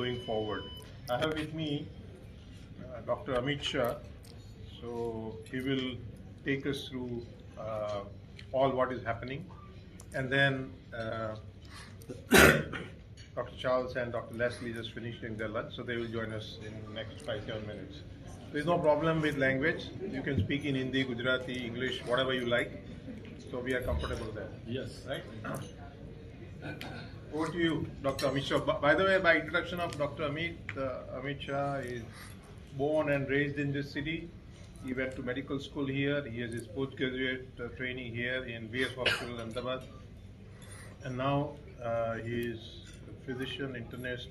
going forward. I have with me Dr. Amit Shah. So he will take us through all what is happening, and then Dr. Charles and Dr. Leslie just finishing their lunch, so they will join us in the next 5-7 minutes. There is no problem with language. You can speak in Hindi, Gujarati, English, whatever you like. So we are comfortable there. Yes. Right? Over to you, Dr. Amit Shah. By the way, by introduction of Dr. Amit Shah is born and raised in this city. He went to medical school here. He has his postgraduate training here in VS Hospital, Ahmedabad. And now he is a physician, internist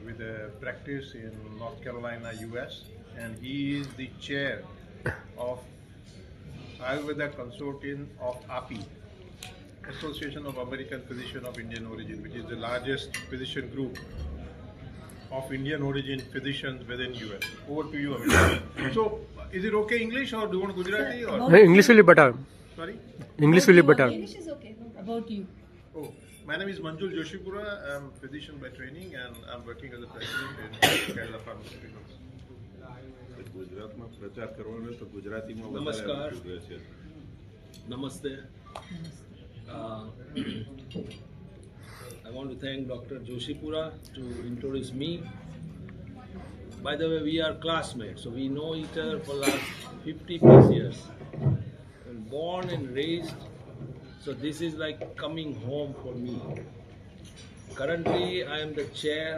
with a practice in North Carolina, US. And he is the chair of Ayurveda Consortium of API, Association of American Physicians of Indian Origin, which is the largest physician group of Indian origin physicians within US. Over to you, Amit. So, is it okay English or do you want Gujarati? Or? English will be better. Sorry? English will be better. English is okay. About you. Oh, my name is Manjul Joshipura. I'm a physician by training and I'm working as a president in Kerala Pharmaceuticals. ગુજરાતમાં પ્રચાર કરવાનો તો ગુજરાતીમાં નમસ્કાર. Namaste. I want to thank Dr. Joshipura to introduce me. By the way, we are classmates, so we know each other for last 50 plus years. And born and raised, so this is like coming home for me. Currently, I am the chair.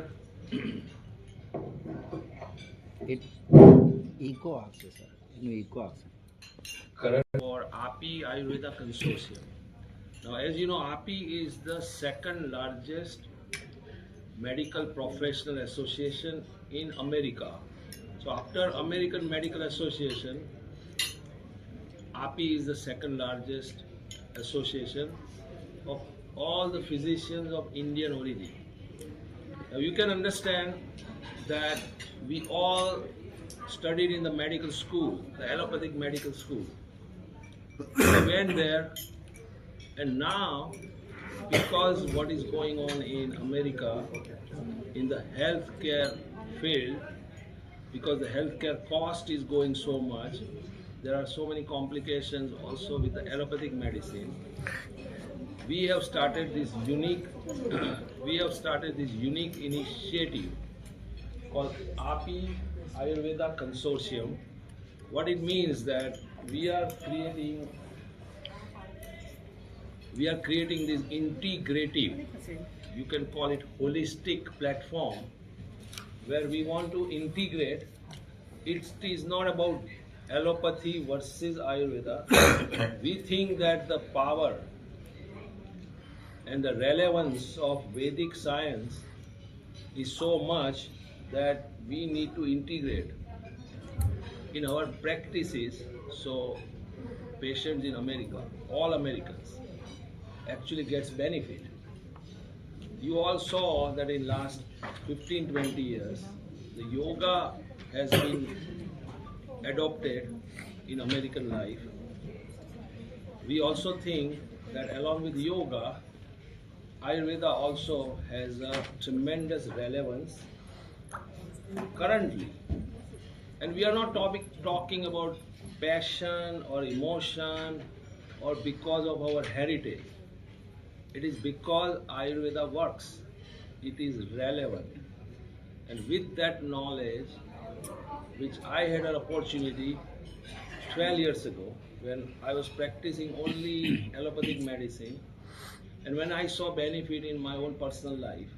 Eco access, sir. Eco access. Correct. For Ayurveda Consortium. Now, as you know, API is the second largest medical professional association in America. So, after American Medical Association, API is the second largest association of all the physicians of Indian origin. Now, you can understand that we all studied in the medical school, the allopathic medical school. We went there, and now, because what is going on in America in the healthcare field, because the healthcare cost is going so much, there are so many complications also with the allopathic medicine. We have started this unique initiative called Allopathy-Ayurveda Consortium. What it means that we are creating this integrative, you can call it holistic platform, where we want to integrate. It is not about allopathy versus Ayurveda. We think that the power and the relevance of Vedic science is so much that we need to integrate in our practices, so patients in America, all Americans, actually gets benefit. You all saw that in last 15-20 years, the yoga has been adopted in American life. We also think that along with yoga, Ayurveda also has a tremendous relevance currently. And we are not talking about passion or emotion or because of our heritage. It is because Ayurveda works. It is relevant. And with that knowledge, which I had an opportunity 12 years ago when I was practicing only allopathic medicine, and when I saw benefit in my own personal life,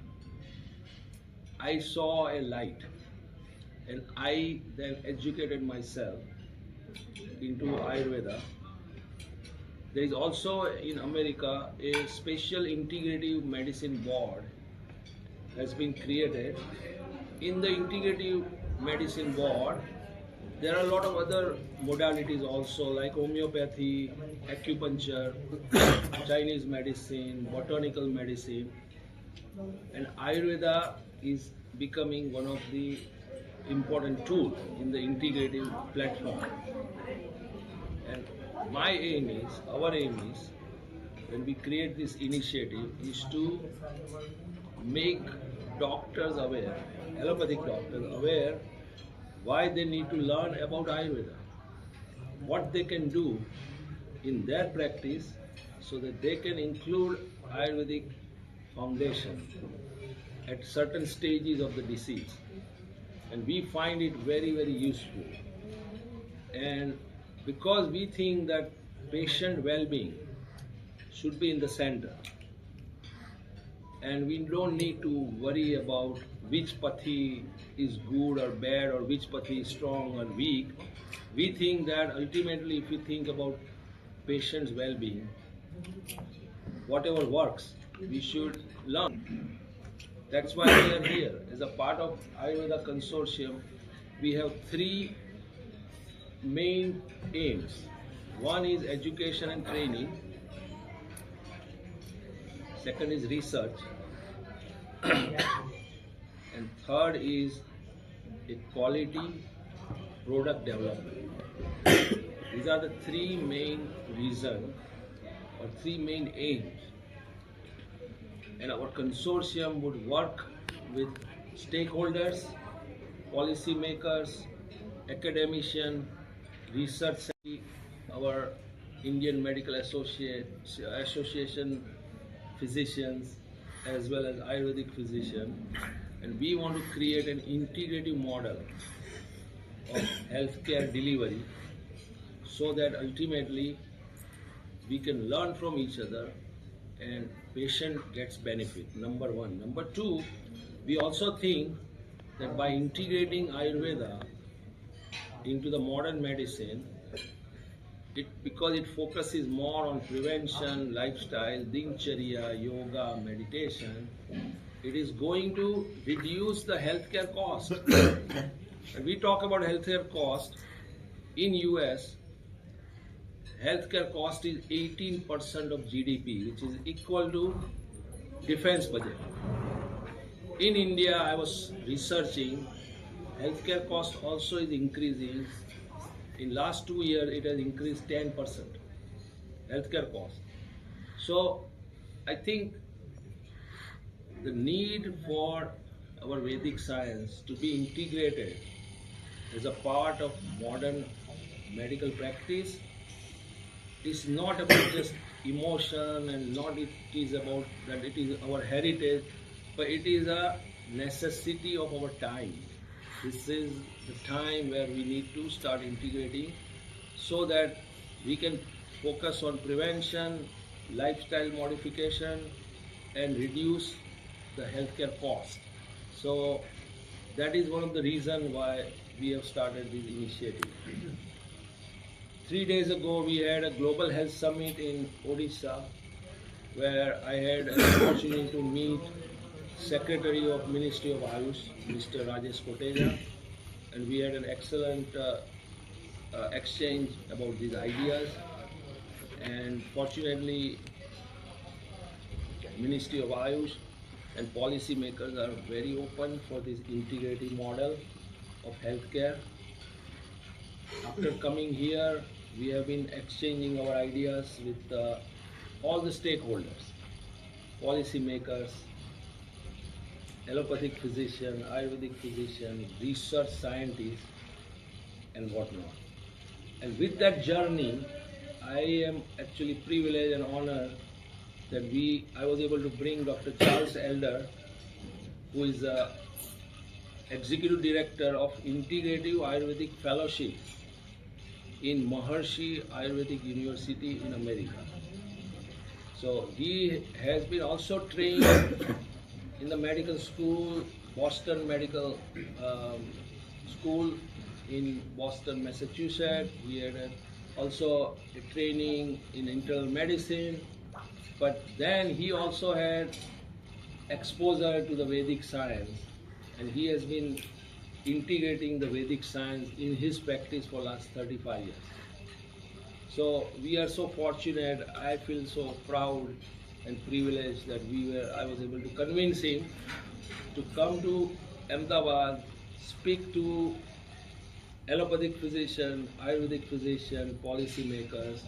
I saw a light. And I then educated myself into Ayurveda. There is also in America a special integrative medicine board has been created. In the integrative medicine board, there are a lot of other modalities also, like homeopathy, acupuncture, Chinese medicine, botanical medicine, and Ayurveda is becoming one of the important tools in the integrative platform. And my aim is, our aim is, when we create this initiative, is to make doctors aware, allopathic doctors aware why they need to learn about Ayurveda, what they can do in their practice so that they can include Ayurvedic foundation at certain stages of the disease. And we find it very, very useful. And because we think that patient well-being should be in the center, and we don't need to worry about which pathy is good or bad or which pathy is strong or weak. We think that ultimately if we think about patient's well-being, whatever works, we should learn. That's why we are here. As a part of Ayurveda Consortium, we have three main aims. One is education and training. Second is research. And third is a quality product development. These are the three main reasons or three main aims. And our consortium would work with stakeholders, policy makers, academicians, research, our Indian Medical Association physicians, as well as Ayurvedic physicians, and we want to create an integrative model of healthcare delivery so that ultimately we can learn from each other and patient gets benefit, number one. Number two, we also think that by integrating Ayurveda into the modern medicine, because it focuses more on prevention, lifestyle, dinacharya, yoga, meditation, it is going to reduce the healthcare cost. When we talk about healthcare cost, in US, healthcare cost is 18% of GDP, which is equal to defense budget. In India, I was researching, healthcare cost also is increasing. In last 2 years, it has increased 10%, healthcare cost. So, I think the need for our Vedic science to be integrated as a part of modern medical practice is not about just emotion and not it is about that it is our heritage, but it is a necessity of our time. This is the time where we need to start integrating so that we can focus on prevention, lifestyle modification, and reduce the healthcare cost. So that is one of the reasons why we have started this initiative. 3 days ago, we had a global health summit in Odisha, where I had an opportunity to meet Secretary of Ministry of Ayush, Mr. Rajesh Koteja, and we had an excellent exchange about these ideas. And fortunately, Ministry of Ayush and policy makers are very open for this integrative model of healthcare. After coming here, we have been exchanging our ideas with all the stakeholders, policy makers, allopathic physician, Ayurvedic physician, research scientists, and whatnot. And with that journey, I am actually privileged and honored that I was able to bring Dr. Charles Elder, who is the Executive Director of Integrative Ayurvedic Fellowship in Maharishi Ayurvedic University in America. So he has been also trained in the medical school, Boston Medical School in Boston, Massachusetts. We had also a training in internal medicine, but then he also had exposure to the Vedic science, and he has been integrating the Vedic science in his practice for last 35 years. So we are so fortunate. I feel so proud and privileged that I was able to convince him to come to Ahmedabad, speak to allopathic physician, Ayurvedic physician, policy makers,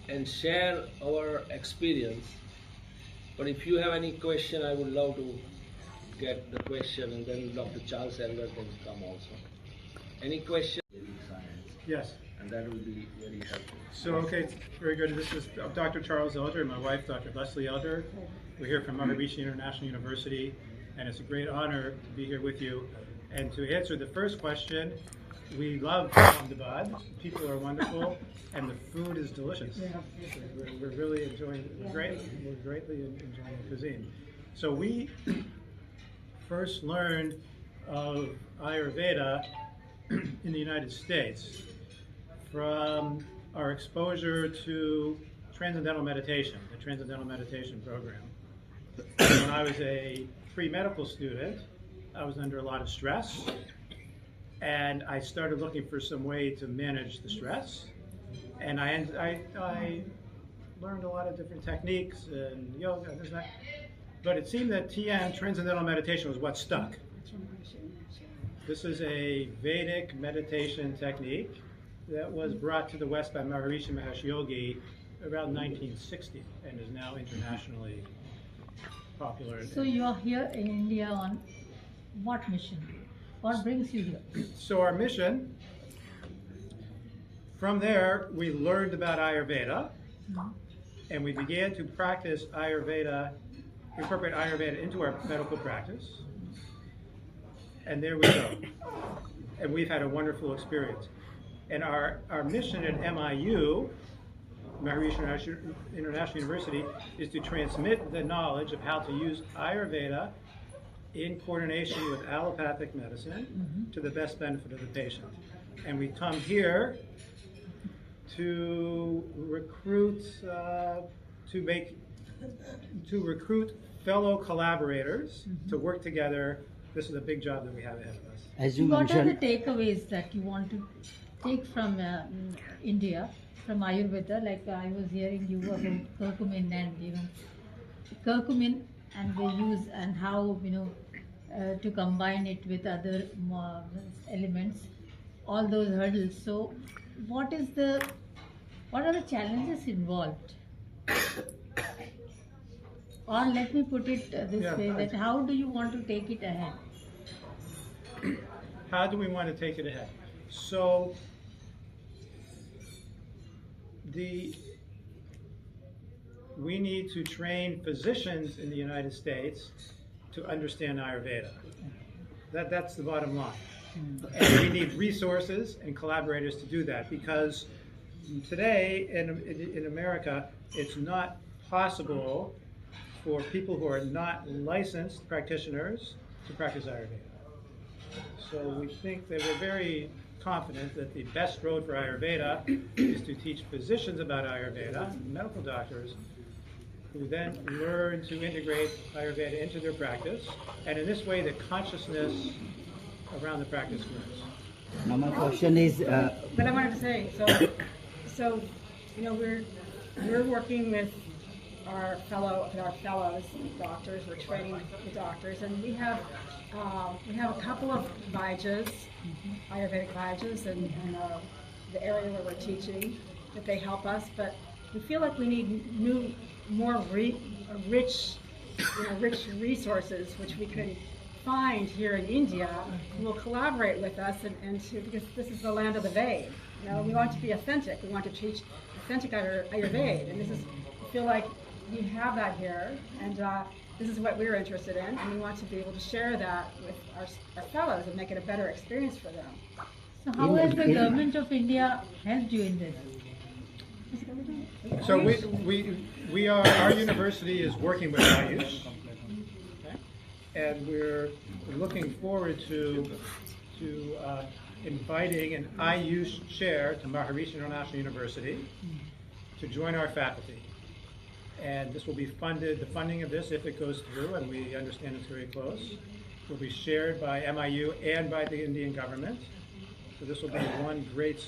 and share our experience. But if you have any question, I would love to get the question, and then Dr. Charles Elder can come also. Any question? Yes. And that will be very helpful. So, okay, very good. This is Dr. Charles Elder and my wife, Dr. Leslie Elder. We're here from Maharishi International University, and it's a great honor to be here with you. And to answer the first question, we love Ahmedabad. People are wonderful, and the food is delicious. We're really enjoying it. We're greatly enjoying the cuisine. So we first learned of Ayurveda in the United States from our exposure to Transcendental Meditation, the Transcendental Meditation program. When I was a pre-medical student, I was under a lot of stress, and I started looking for some way to manage the stress. And I learned a lot of different techniques and yoga and this and that. But it seemed that TM, Transcendental Meditation, was what stuck. This is a Vedic meditation technique that was brought to the West by Maharishi Mahesh Yogi around 1960 and is now internationally popular. So you are here in India on what mission? What brings you here? So our mission, from there we learned about Ayurveda, and we began to practice Ayurveda, incorporate Ayurveda into our medical practice. And there we go. And we've had a wonderful experience. And our mission at MIU, Maharishi International University, is to transmit the knowledge of how to use Ayurveda in coordination with allopathic medicine to the best benefit of the patient. And we come here to recruit, to recruit fellow collaborators to work together. This is a big job that we have ahead of us. As you What are the mentioned, takeaways that you want to take from India, from Ayurveda? Like I was hearing you about curcumin and curcumin and the use and how to combine it with other elements, all those hurdles. So, what are the challenges involved? Or let me put it this way: that how do you want to take it ahead? How do we want to take it ahead? So we need to train physicians in the United States to understand Ayurveda. That's the bottom line. And we need resources and collaborators to do that, because today in America, it's not possible for people who are not licensed practitioners to practice Ayurveda. So we think that we're very confident that the best road for Ayurveda is to teach physicians about Ayurveda, medical doctors, who then learn to integrate Ayurveda into their practice, and in this way the consciousness around the practice grows. now my question is, But I wanted to say, so we're working with our fellows, doctors. We're training the doctors, and we have a couple of Vajas, Ayurvedic Vajas, and the area where we're teaching, that they help us. But we feel like we need more rich resources, which we can find here in India, who will collaborate with us, because this is the land of the Veda. We want to be authentic. We want to teach authentic Ayurveda, and I feel like we have that here, and this is what we're interested in, and we want to be able to share that with our fellows and make it a better experience for them. So how has the government of India helped you in this? So our university is working with Ayush, okay? And we're looking forward to inviting an Ayush chair to Maharishi International University to join our faculty. And this will be funded, the funding of this, if it goes through, and we understand it's very close, will be shared by MIU and by the Indian government. So this will be one great